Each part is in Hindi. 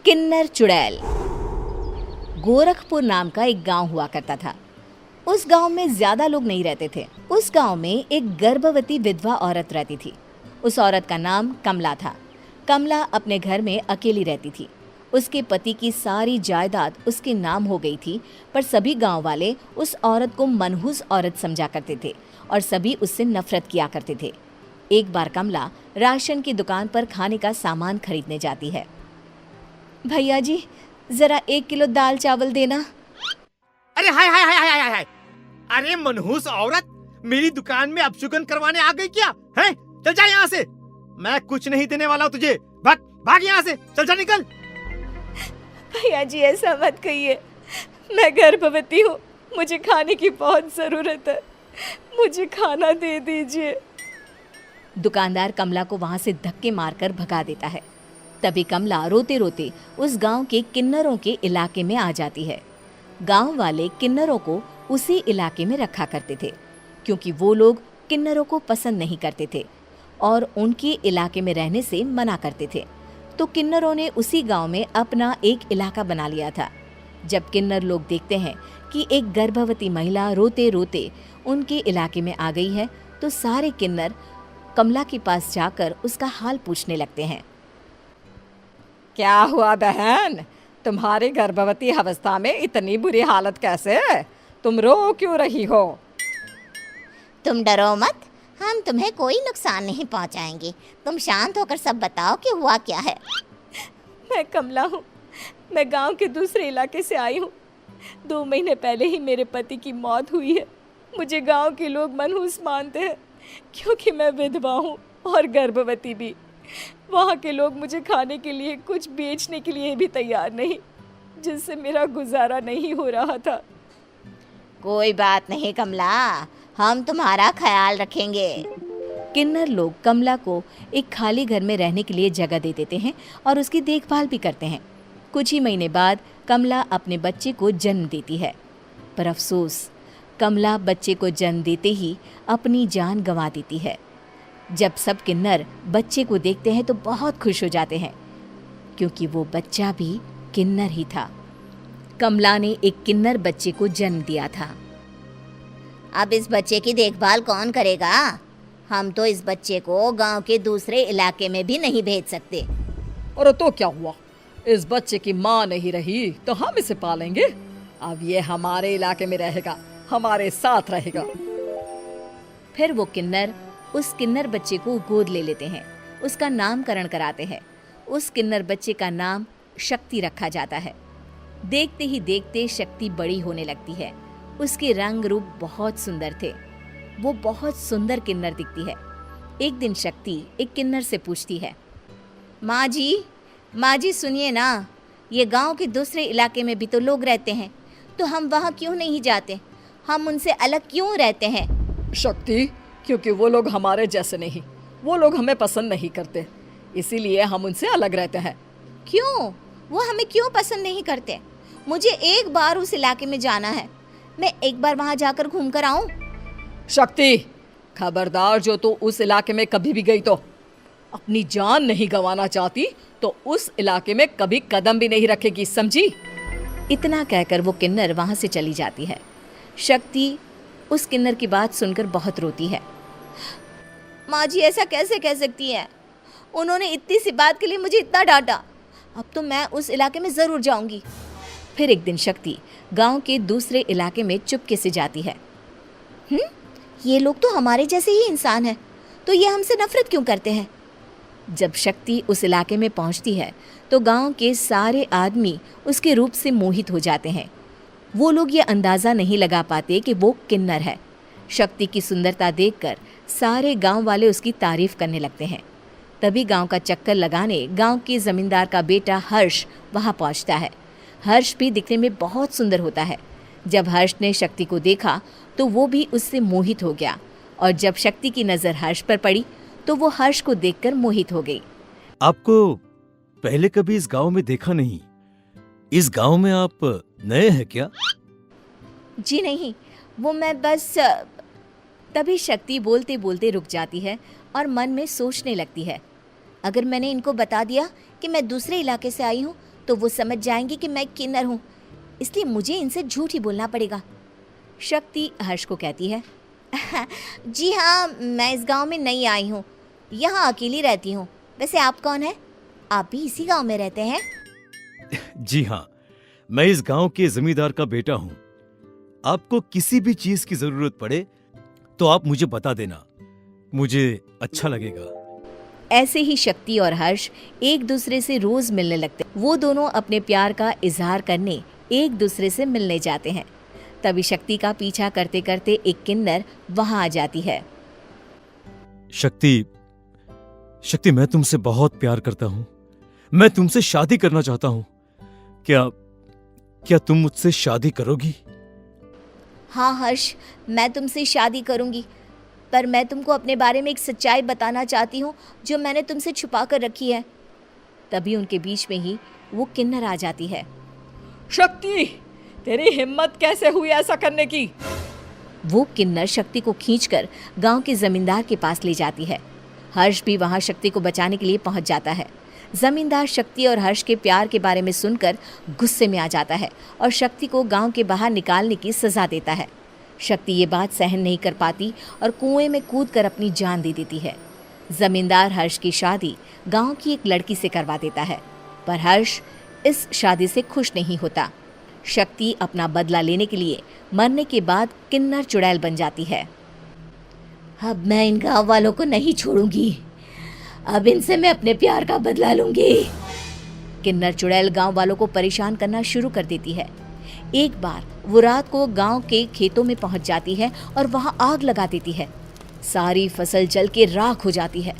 किन्नर चुड़ैल। गोरखपुर नाम का एक गांव हुआ करता था। उस गांव में ज्यादा लोग नहीं रहते थे। उस गांव में एक गर्भवती विधवा औरत रहती थी। उस औरत का नाम कमला था। कमला अपने घर में अकेली रहती थी। उसके पति की सारी जायदाद उसके नाम हो गई थी, पर सभी गांव वाले उस औरत को मनहूस औरत समझा करते थे और सभी उससे नफरत किया करते थे। एक बार कमला राशन की दुकान पर खाने का सामान खरीदने जाती है। भैया जी, जरा 1 किलो दाल चावल देना। अरे हाय हाय हाय हाय हाय हाय! अरे मनहूस औरत, मेरी दुकान में अपशुगन करवाने आ गई क्या? हैं? चल जा यहाँ से। मैं कुछ नहीं देने वाला हूँ तुझे। भाग भाग यहाँ से, चल जा, निकल। भैया जी, ऐसा मत कहिए। मैं गर्भवती हूँ, मुझे खाने की बहुत ज़रूरत है। मुझे खाना दे दीजिए। दुकानदार कमला को वहाँ से धक्के मारकर भगा देता है। तभी कमला रोते रोते उस गांव के किन्नरों के इलाके में आ जाती है। गांव वाले किन्नरों को उसी इलाके में रखा करते थे, क्योंकि वो लोग किन्नरों को पसंद नहीं करते थे और उनके इलाके में रहने से मना करते थे। तो किन्नरों ने उसी गांव में अपना एक इलाका बना लिया था। जब किन्नर लोग देखते हैं कि एक गर्भवती महिला रोते रोते उनके इलाके में आ गई है, तो सारे किन्नर कमला के पास जाकर उसका हाल पूछने लगते हैं। क्या हुआ बहन, तुम्हारी गर्भवती अवस्था में इतनी बुरी हालत कैसे? तुम रो क्यों रही हो? तुम डरो मत, हम तुम्हें कोई नुकसान नहीं पहुंचाएंगे। तुम शांत होकर सब बताओ कि हुआ क्या है। मैं कमला हूँ। मैं गांव के दूसरे इलाके से आई हूँ। 2 महीने पहले ही मेरे पति की मौत हुई है। मुझे गांव के लोग मनहूस मानते हैं, क्योंकि मैं विधवा हूँ और गर्भवती भी। वहाँ के लोग मुझे खाने के लिए कुछ बेचने के लिए भी तैयार नहीं, जिससे मेरा गुजारा नहीं हो रहा था। कोई बात नहीं कमला, हम तुम्हारा ख्याल रखेंगे। किन्नर लोग कमला को एक खाली घर में रहने के लिए जगह दे देते हैं और उसकी देखभाल भी करते हैं। कुछ ही महीने बाद कमला अपने बच्चे को जन्म देती है, पर अफसोस, कमला बच्चे को जन्म देते ही अपनी जान गंवा देती है। जब सब किन्नर बच्चे को देखते हैं तो बहुत खुश हो जाते हैं, क्योंकि वो बच्चा भी किन्नर ही था। कमला ने एक किन्नर बच्चे को जन्म दिया था। अब इस बच्चे की देखभाल कौन करेगा? हम तो इस बच्चे को गांव के दूसरे इलाके में भी नहीं भेज सकते। और तो क्या हुआ, इस बच्चे की माँ नहीं रही तो हम इसे पालेंगे। अब ये हमारे इलाके में रहेगा, हमारे साथ रहेगा। फिर वो किन्नर उस किन्नर बच्चे को गोद ले लेते हैं, उसका नामकरण कराते हैं। उस किन्नर बच्चे का नाम शक्ति रखा जाता है। देखते ही देखते शक्ति बड़ी होने लगती है। उसके रंग रूप बहुत सुंदर थे। वो बहुत सुंदर किन्नर दिखती है। एक दिन शक्ति एक किन्नर से पूछती है, माँ जी सुनिए ना, ये गांव के दूसरे इलाके में भी तो लोग रहते हैं, तो हम वहाँ क्यों नहीं जाते? हम उनसे अलग क्यों रहते हैं? शक्ति, क्योंकि वो लोग हमारे जैसे नहीं, वो लोग हमें पसंद नहीं करते, इसीलिए हम उनसे अलग रहते हैं। क्यों? वो हमें क्यों पसंद नहीं करते? मुझे एक बार उस इलाके में जाना है। मैं एक बार वहाँ जाकर घूम कर आऊँ। शक्ति, खबरदार, जो तू उस इलाके में कभी भी गई तो अपनी जान नहीं गंवाना चाहती तो उस इलाके में कभी कदम भी नहीं रखेगी, समझी? इतना कहकर वो किन्नर वहाँ से चली जाती है। शक्ति उस किन्नर की बात सुनकर बहुत रोती है। माँ जी, ऐसा कैसे कह सकती हैं? उन्होंने इतनी सी बात के लिए मुझे इतना डांटा। अब तो मैं उस इलाके में ज़रूर जाऊंगी। फिर एक दिन शक्ति गांव के दूसरे इलाके में चुपके से जाती है। ये लोग तो हमारे जैसे ही इंसान हैं, तो ये हमसे नफरत क्यों करते हैं? जब शक्ति उस इलाके में पहुंचती है तो गांव के सारे आदमी उसके रूप से मोहित हो जाते हैं। वो लोग ये अंदाज़ा नहीं लगा पाते कि वो किन्नर है। शक्ति की सुंदरता देखकर सारे गांव वाले उसकी तारीफ करने लगते हैं। तभी गांव का चक्कर लगाने गांव के जमींदार का बेटा हर्ष वहां पहुंचता है। हर्ष भी दिखने में बहुत सुंदर होता है। जब हर्ष ने शक्ति को देखा तो वो भी उससे मोहित हो गया, और जब शक्ति की नज़र हर्ष पर पड़ी तो वो हर्ष को देखकर मोहित हो गई। आपको पहले कभी इस गांव में देखा नहीं। इस गांव में आप नए हैं क्या? जी नहीं, वो मैं बस। तभी शक्ति बोलते बोलते रुक जाती है और मन में सोचने लगती है, अगर मैंने इनको बता दिया कि मैं दूसरे इलाके से आई हूँ तो वो समझ जाएंगे कि मैं किन्नर हूँ, इसलिए मुझे इनसे झूठ ही बोलना पड़ेगा। शक्ति हर्ष को कहती है, जी हाँ, मैं इस गांव में नई आई हूँ, यहाँ अकेली रहती हूँ। वैसे आप कौन है? आप भी इसी गांव में रहते हैं? जी हाँ, मैं इस गांव के जमींदार का बेटा हूँ। आपको किसी भी चीज की जरूरत पड़े तो आप मुझे बता देना, मुझे अच्छा लगेगा। ऐसे ही शक्ति और हर्ष एक दूसरे से रोज मिलने लगते। वो दोनों अपने प्यार का इजहार करने एक दूसरे से मिलने जाते हैं। तभी शक्ति का पीछा करते करते एक किन्नर वहां आ जाती है। शक्ति, शक्ति, मैं तुमसे बहुत प्यार करता हूँ। मैं तुमसे शादी करना चाहता हूँ। क्या तुम मुझसे शादी करोगी? हाँ हर्ष, मैं तुमसे शादी करूँगी, पर मैं तुमको अपने बारे में एक सच्चाई बताना चाहती हूँ जो मैंने तुमसे छुपा कर रखी है। तभी उनके बीच में ही वो किन्नर आ जाती है। शक्ति, तेरी हिम्मत कैसे हुई ऐसा करने की? वो किन्नर शक्ति को खींचकर गांव के जमींदार के पास ले जाती है। हर्ष भी वहां शक्ति को बचाने के लिए पहुंच जाता है। जमींदार शक्ति और हर्ष के प्यार के बारे में सुनकर गुस्से में आ जाता है और शक्ति को गांव के बाहर निकालने की सजा देता है। शक्ति ये बात सहन नहीं कर पाती और कुएं में कूदकर अपनी जान दे देती है। जमींदार हर्ष की शादी गांव की एक लड़की से करवा देता है, पर हर्ष इस शादी से खुश नहीं होता। शक्ति अपना बदला लेने के लिए मरने के बाद किन्नर चुड़ैल बन जाती है। अब मैं इन गाँव वालों को नहीं छोड़ूंगी, अब इनसे मैं अपने प्यार का बदला लूंगी। किन्नर चुड़ैल गांव वालों को परेशान करना शुरू कर देती है। एक बार वो रात को गांव के खेतों में पहुंच जाती है और वहां आग लगा देती है। सारी फसल जल के राख हो जाती है।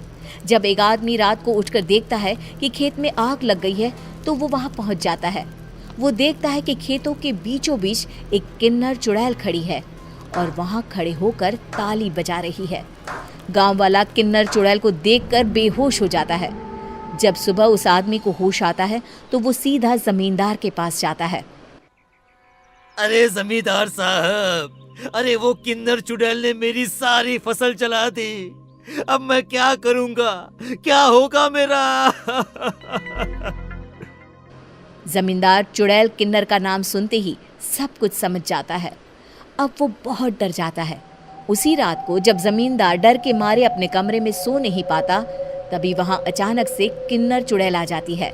जब एक आदमी रात को उठकर देखता है कि खेत में आग लग गई है तो वो वहां पहुंच जाता है। वो देखता है कि खेतों के बीचों बीच एक किन्नर चुड़ैल खड़ी है और वहां खड़े होकर ताली बजा रही है। गांव वाला किन्नर चुड़ैल को देखकर बेहोश हो जाता है। जब सुबह उस आदमी को होश आता है तो वो सीधा जमींदार के पास जाता है। अरे जमींदार साहब, अरे वो किन्नर चुड़ैल ने मेरी सारी फसल जला दी। अब मैं क्या करूंगा? क्या होगा मेरा? जमींदार चुड़ैल किन्नर का नाम सुनते ही सब कुछ समझ जाता है। अब वो बहुत डर जाता है। उसी रात को जब जमींदार डर के मारे अपने कमरे में सो नहीं पाता, तभी वहां अचानक से किन्नर चुड़ैल आ जाती है।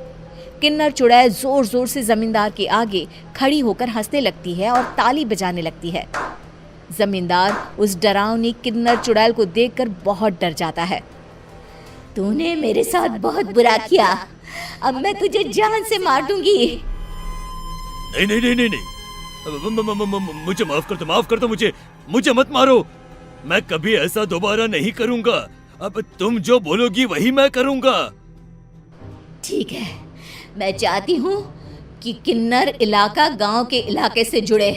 किन्नर चुड़ैल जोर जोर से जमींदार के आगे खड़ी होकर हंसने लगती है और ताली बजाने लगती है। जमींदार उस डरावनी किन्नर चुड़ैल को देखकर बहुत डर जाता है। तूने मेरे साथ बहुत बुरा किया, अब मैं तुझे जान से मार दूंगी। नहीं नहीं नहीं नहीं नहीं, मुझे माफ कर दो, मुझे मत मारो। मैं कभी ऐसा दोबारा नहीं करूंगा। अब तुम जो बोलोगी वही मैं करूंगा। ठीक है, मैं चाहती हूँ कि किन्नर इलाका गांव के इलाके से जुड़े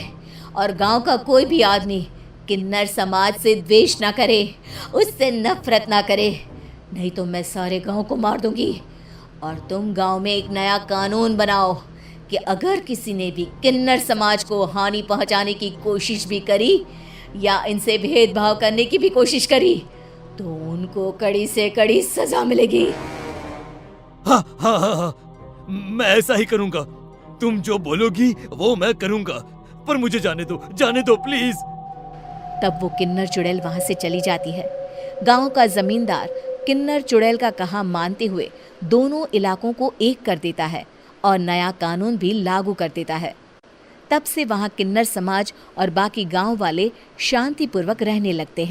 और गांव का कोई भी आदमी किन्नर समाज से द्वेष ना करे, उससे नफरत ना करे, नहीं तो मैं सारे गांव को मार दूंगी। और तुम गांव में एक नया कानून बनाओ कि अगर किसी ने भी किन्नर समाज को हानि पहुंचाने की कोशिश भी करी या इनसे भेदभाव करने की भी कोशिश करी तो उनको कड़ी से कड़ी सजा मिलेगी। हाँ हाँ हाँ हाँ, मैं ऐसा ही करूंगा। तुम जो बोलोगी वो मैं करूंगा, पर मुझे जाने दो प्लीज। तब वो किन्नर चुड़ैल वहां से चली जाती है। गांव का जमींदार किन्नर चुड़ैल का कहा मानते हुए दोनों इलाकों को एक कर देता है और नया कानून भी लागू कर देता है। तब से वहां किन्नर समाज और बाकी गांव वाले शांतिपूर्वक रहने लगते हैं।